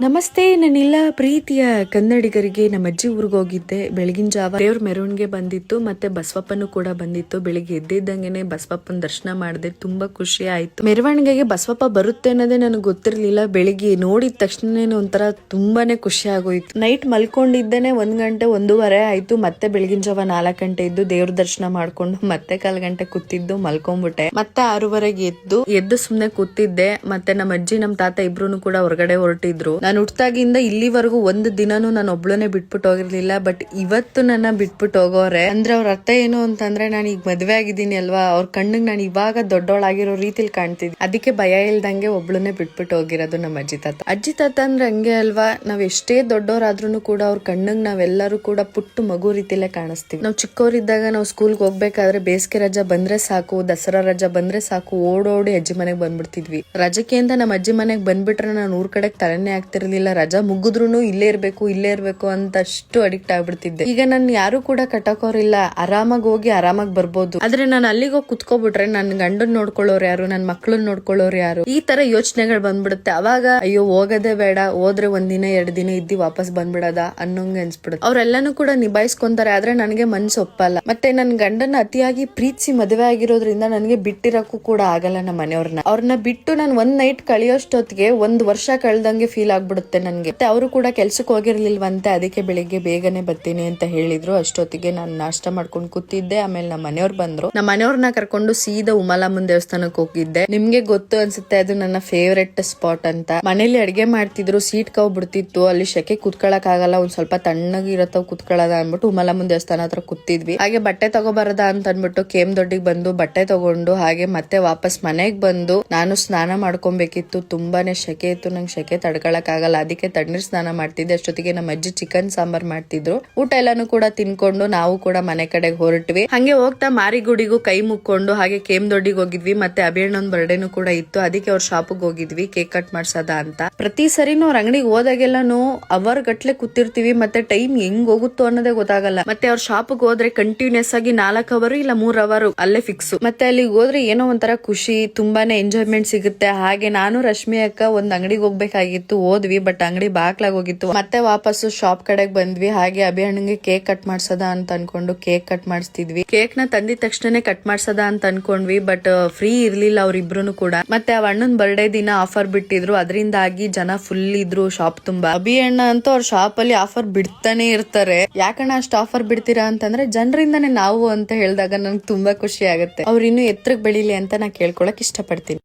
ನಮಸ್ತೆ, ನನ್ನೆಲ್ಲ ಪ್ರೀತಿಯ ಕನ್ನಡಿಗರಿಗೆ. ನಮ್ಮ ಅಜ್ಜಿ ಊರಿಗೆ ಹೋಗಿದ್ದೆ. ಬೆಳಗಿನ ಜಾವ ದೇವ್ರ ಮೆರವಣಿಗೆ ಬಂದಿತ್ತು, ಮತ್ತೆ ಬಸವಪ್ಪನು ಕೂಡ ಬಂದಿತ್ತು. ಬೆಳಿಗ್ಗೆ ಎದ್ದಿದ್ದಂಗೆನೆ ಬಸವಪ್ಪನ ದರ್ಶನ ಮಾಡಿದೆ. ತುಂಬಾ ಖುಷಿ ಆಯ್ತು. ಮೆರವಣಿಗೆಗೆ ಬಸವಪ್ಪ ಬರುತ್ತೆ ಅನ್ನೋದೇ ನನಗೆ ಗೊತ್ತಿರ್ಲಿಲ್ಲ. ಬೆಳಿಗ್ಗೆ ನೋಡಿದ ತಕ್ಷಣ ಒಂಥರ ತುಂಬಾನೇ ಖುಷಿ ಆಗೋಯ್ತು. ನೈಟ್ ಮಲ್ಕೊಂಡಿದ್ದೇನೆ 1 ಗಂಟೆ 1:30 ಆಯ್ತು. ಮತ್ತೆ ಬೆಳಗಿನ ಜಾವ 4 ಗಂಟೆ ಇದ್ದು ದೇವ್ರ ದರ್ಶನ ಮಾಡ್ಕೊಂಡು ಮತ್ತೆ 1/4 ಗಂಟೆ ಕೂತಿದ್ದು ಮಲ್ಕೊಂಡ್ಬಿಟ್ಟೆ. ಮತ್ತೆ 6:30ಗೆ ಎದ್ದು ಸುಮ್ನೆ ಕೂತಿದ್ದೆ. ಮತ್ತೆ ನಮ್ಮ ಅಜ್ಜಿ ನಮ್ಮ ತಾತ ಇಬ್ರು ಕೂಡ ಹೊರಗಡೆ ಹೊರಟಿದ್ರು. ನಾನು ಹುಟ್ಟಾಗಿಂದ ಇಲ್ಲಿವರೆಗೂ ಒಂದು ದಿನಾನು ನಾನು ಒಬ್ಳನೆ ಬಿಟ್ಬಿಟ್ಟು ಹೋಗಿರ್ಲಿಲ್ಲ. ಬಟ್ ಇವತ್ತು ನನ್ನ ಬಿಟ್ಬಿಟ್ಟು ಹೋಗೋರೆ ಅಂದ್ರೆ ಅವ್ರ ಅರ್ಥ ಏನು ಅಂತಂದ್ರೆ, ನಾನು ಈಗ ಮದ್ವೆ ಆಗಿದ್ದೀನಿ ಅಲ್ವಾ, ಅವ್ರ ಕಣ್ಣಿಗೆ ನಾನು ಇವಾಗ ದೊಡ್ಡವಳಾಗಿರೋ ರೀತಿಲಿ ಕಾಣ್ತಿದ್ದೆ. ಅದಕ್ಕೆ ಭಯ ಇಲ್ದಂಗೆ ಒಬ್ಳನೆ ಬಿಟ್ಬಿಟ್ಟು ಹೋಗಿರೋದು ನಮ್ಮ ಅಜ್ಜಿ ತಾತ ಅಂದ್ರೆ ಹಂಗೆ ಅಲ್ವಾ. ನಾವ್ ಎಷ್ಟೇ ದೊಡ್ಡವರಾದ್ರೂ ಕೂಡ ಅವ್ರ ಕಣ್ಣಿಗೆ ನಾವೆಲ್ಲರೂ ಕೂಡ ಪುಟ್ಟ ಮಗು ರೀತಿಲೇ ಕಾಣಿಸ್ತೀವಿ. ನಾವು ಚಿಕ್ಕವರಿದ್ದಾಗ ನಾವು ಸ್ಕೂಲ್ಗೆ ಹೋಗ್ಬೇಕಾದ್ರೆ ಬೇಸಿಗೆ ರಜಾ ಬಂದ್ರೆ ಸಾಕು, ದಸರಾ ರಜಾ ಬಂದ್ರೆ ಸಾಕು, ಓಡೋಡಿ ಅಜ್ಜಿ ಮನೆಗ್ ಬಂದ್ಬಿಡ್ತಿದ್ವಿ. ರಜಕ್ಕೆ ಅಂತ ನಮ್ಮ ಅಜ್ಜಿ ಮನೆಗ್ ಬಂದ್ಬಿಟ್ರೆ ನಾನು ಊರ್ ಕಡೆ ತಲೆನೇ ಆಗ್ತಿರ್ಲಿಲ್ಲ. ರಜಾ ಮುಗಿದ್ರು ಇಲ್ಲೇ ಇರ್ಬೇಕು ಅಂತ ಅಷ್ಟು ಅಡಿಕ್ಟ್ ಆಗ್ಬಿಡ್ತಿದ್ದೆ. ಈಗ ನನ್ ಯಾರು ಕೂಡ ಕಟ್ಟಕೋರಿಲ್ಲ, ಆರಾಮಾಗಿ ಹೋಗಿ ಆರಾಮಾಗಿ ಬರ್ಬೋದು. ಆದ್ರೆ ನಾನು ಅಲ್ಲಿಗೆ ಹೋಗಿ ಕುತ್ಕೋಬಿಟ್ರೆ ನನ್ ಗಂಡನ್ ನೋಡ್ಕೊಳ್ಳೋರು ಯಾರು, ನನ್ ಮಕ್ಳನ್ ನೋಡ್ಕೊಳ್ಳೋರು ಯಾರು, ಈ ತರ ಯೋಚನೆಗಳು ಬಂದ್ಬಿಡುತ್ತೆ. ಅವಾಗ ಅಯ್ಯೋ ಹೋಗೋದೇ ಬೇಡ, ಹೋದ್ರೆ 1 ದಿನ 2 ದಿನ ಇದ್ದಿ ವಾಪಸ್ ಬಂದ್ಬಿಡದ ಅನ್ನೋಂಗೆ ಅನ್ಸ್ಬಿಡುತ್ತೆ. ಅವ್ರೆಲ್ಲಾನು ಕೂಡ ನಿಭಾಯಿಸ್ಕೊಂತಾರೆ. ಆದ್ರೆ ನನಗೆ ಮನ್ಸು ಒಪ್ಪಲ್ಲ. ಮತ್ತೆ ನನ್ ಗಂಡನ ಅತಿಯಾಗಿ ಪ್ರೀತಿಸಿ ಮದುವೆ ಆಗಿರೋದ್ರಿಂದ ನನಗೆ ಬಿಟ್ಟಿರಕ್ಕೂ ಕೂಡ ಆಗಲ್ಲ. ನಮ್ಮ ಅವ್ರನ್ನ ಬಿಟ್ಟು ನಾನು 1 ನೈಟ್ ಕಳಿಯೋಷ್ಟೊತ್ತಿಗೆ 1 ವರ್ಷ ಕಳ್ದಂಗೆ ಫೀಲ್ ಆಗ್ಬಿಡುತ್ತೆ ನನ್ಗೆ. ಮತ್ತೆ ಅವರು ಕೂಡ ಕೆಲ್ಸಕ್ಕೆ ಹೋಗಿರ್ಲಿಲ್ವಂತೆ, ಅದಕ್ಕೆ ಬೆಳಿಗ್ಗೆ ಬೇಗನೆ ಬರ್ತೀನಿ ಅಂತ ಹೇಳಿದ್ರು. ಅಷ್ಟೊತ್ತಿಗೆ ನಾನು ನಾಷ್ಟ ಮಾಡ್ಕೊಂಡು ಕೂತಿದ್ದೆ. ಆಮೇಲೆ ನಮ್ಮ ಮನೆಯವ್ರು ಬಂದ್ರು. ನಮ್ಮ ಮನೆಯವ್ರನ್ನ ಕರ್ಕೊಂಡು ಸೀದಾ ಉಮಾಲಮ್ಮನ್ ದೇವಸ್ಥಾನಕ್ಕೆ ಹೋಗಿದ್ದೆ. ನಿಮ್ಗೆ ಗೊತ್ತು ಅನ್ಸುತ್ತೆ, ಅದು ನನ್ನ ಫೇವ್ರೆಟ್ ಸ್ಪಾಟ್ ಅಂತ. ಮನೇಲಿ ಅಡ್ಗೆ ಮಾಡ್ತಿದ್ರು, ಸೀಟ್ ಕಾವು ಬಿಡ್ತಿತ್ತು. ಅಲ್ಲಿ ಶೆಕೆ ಕುತ್ಕೊಳಕ್ ಆಗಲ್ಲ, ಒಂದ್ ಸ್ವಲ್ಪ ತಣ್ಣಗಿರತ್ತವ್ ಕುತ್ಕೊಳ್ಳೋದ ಅನ್ಬಿಟ್ಟು ಉಮಾಲಮ್ಮನ್ ದೇವಸ್ಥಾನ ಹತ್ರ ಕೂತಿದ್ವಿ. ಹಾಗೆ ಬಟ್ಟೆ ತಗೋಬಾರದ ಅಂತ ಅನ್ಬಿಟ್ಟು ಕೇಮ್ ದೊಡ್ಡಿಗೆ ಬಂದು ಬಟ್ಟೆ ತಗೊಂಡು ಹಾಗೆ ಮತ್ತೆ ವಾಪಸ್ ಮನೆಗ್ ಬಂದು ನಾನು ಸ್ನಾನ ಮಾಡ್ಕೊಬೇಕಿತ್ತು. ತುಂಬಾನೇ ಶೆಕೆ ಇತ್ತು, ನಂಗೆ ಶೆಕೆ ತಡ್ಕೊಳಕ್ ಆಗಲ್ಲ. ಅದಕ್ಕೆ ತಣ್ಣೀರ್ ಸ್ನಾನ ಮಾಡ್ತಿದ್ದೆ. ಅಷ್ಟೊತ್ತಿಗೆ ನಮ್ಮ ಅಜ್ಜಿ ಚಿಕನ್ ಸಾಂಬಾರ್ ಮಾಡ್ತಿದ್ರು. ಊಟ ಎಲ್ಲಾನು ಕೂಡ ತಿನ್ಕೊಂಡು ನಾವು ಕೂಡ ಮನೆ ಕಡೆಗೆ ಹೊರಟ್ವಿ. ಹಂಗೆ ಹೋಗ್ತಾ ಮಾರಿಗುಡಿಗೂ ಕೈ ಮುಕ್ಕೊಂಡು ಹಾಗೆ ಕೇಮ್ ದೊಡ್ಡಿಗೆ ಹೋಗಿದ್ವಿ. ಮತ್ತೆ ಅಭಿಯಣ್ಣನ ಬರ್ಡೇನು ಕೂಡ ಇತ್ತು, ಅದಕ್ಕೆ ಅವ್ರ ಶಾಪಿಗೆ ಹೋಗಿದ್ವಿ ಕೇಕ್ ಕಟ್ ಮಾಡ್ಸದ ಅಂತ. ಪ್ರತಿ ಸರಿನೂ ಅವ್ರ ಅಂಗಡಿಗೆ ಹೋದಾಗೆಲ್ಲಾನು ಅವರ್ ಗಟ್ಲೆ ಕೂತಿರ್ತೀವಿ. ಮತ್ತೆ ಟೈಮ್ ಹೆಂಗ್ ಹೋಗುತ್ತೋ ಅನ್ನೋದೇ ಗೊತ್ತಾಗಲ್ಲ. ಮತ್ತೆ ಅವ್ರ ಶಾಪಿಗೆ ಹೋದ್ರೆ ಕಂಟಿನ್ಯೂಸ್ ಆಗಿ 4 ಅವರ್ ಇಲ್ಲ 3 ಅವರ್ ಅಲ್ಲೇ ಫಿಕ್ಸ್. ಮತ್ತೆ ಅಲ್ಲಿಗೆ ಹೋದ್ರೆ ಏನೋ ಒಂಥರ ಖುಷಿ, ತುಂಬಾನೇ ಎಂಜಾಯ್ಮೆಂಟ್ ಸಿಗುತ್ತೆ. ಹಾಗೆ ನಾನು ರಶ್ಮಿ ಅಕ್ಕ ಒಂದ್ ಅಂಗಡಿಗೆ ಹೋಗ್ಬೇಕಾಗಿತ್ತು, ಹೋದ್ವಿ. ಬಟ್ ಅಂಗಡಿ ಬಾಕ್ಲಾಗ್ ಹೋಗಿತ್ತು. ಮತ್ತೆ ವಾಪಸ್ಸು ಶಾಪ್ ಕಡೆಗೆ ಬಂದ್ವಿ. ಹಾಗೆ ಅಭಿಯಣ್ಣಂಗೆ ಕೇಕ್ ಕಟ್ ಮಾಡ್ಸದ ಅಂತ ಅನ್ಕೊಂಡು ಕೇಕ್ ಕಟ್ ಮಾಡಿಸ್ತಿದ್ವಿ. ಕೇಕ್ ನ ತಂದಿದ ತಕ್ಷಣನೇ ಕಟ್ ಮಾಡ್ಸದ ಅಂತ ಅನ್ಕೊಂಡ್ವಿ. ಬಟ್ ಫ್ರೀ ಇರ್ಲಿಲ್ಲ ಅವ್ರಿಬ್ರು ಕೂಡ. ಮತ್ತೆ ಆ ಅಣ್ಣನ್ ಬರ್ಡೇ ದಿನ ಆಫರ್ ಬಿಟ್ಟಿದ್ರು, ಅದರಿಂದಾಗಿ ಜನ ಫುಲ್ ಇದ್ರು ಶಾಪ್ ತುಂಬಾ. ಅಭಿಯಣ್ಣ ಅಂತೂ ಅವ್ರ ಶಾಪ್ ಅಲ್ಲಿ ಆಫರ್ ಬಿಡ್ತಾನೆ ಇರ್ತಾರೆ. ಯಾಕಣ್ಣ ಅಷ್ಟು ಆಫರ್ ಬಿಡ್ತೀರಾ ಅಂತಂದ್ರೆ, ಜನರಿಂದಾನೇ ನಾವು ಅಂತ ಹೇಳಿದಾಗ ನನ್ಗೆ ತುಂಬಾ ಖುಷಿ ಆಗುತ್ತೆ. ಅವ್ರು ಇನ್ನು ಎತ್ತರಕ್ಕೆ ಬೆಳಿಲಿ ಅಂತ ನಾ ಕೇಳ್ಕೊಳಕ್ ಇಷ್ಟಪಡ್ತೀನಿ.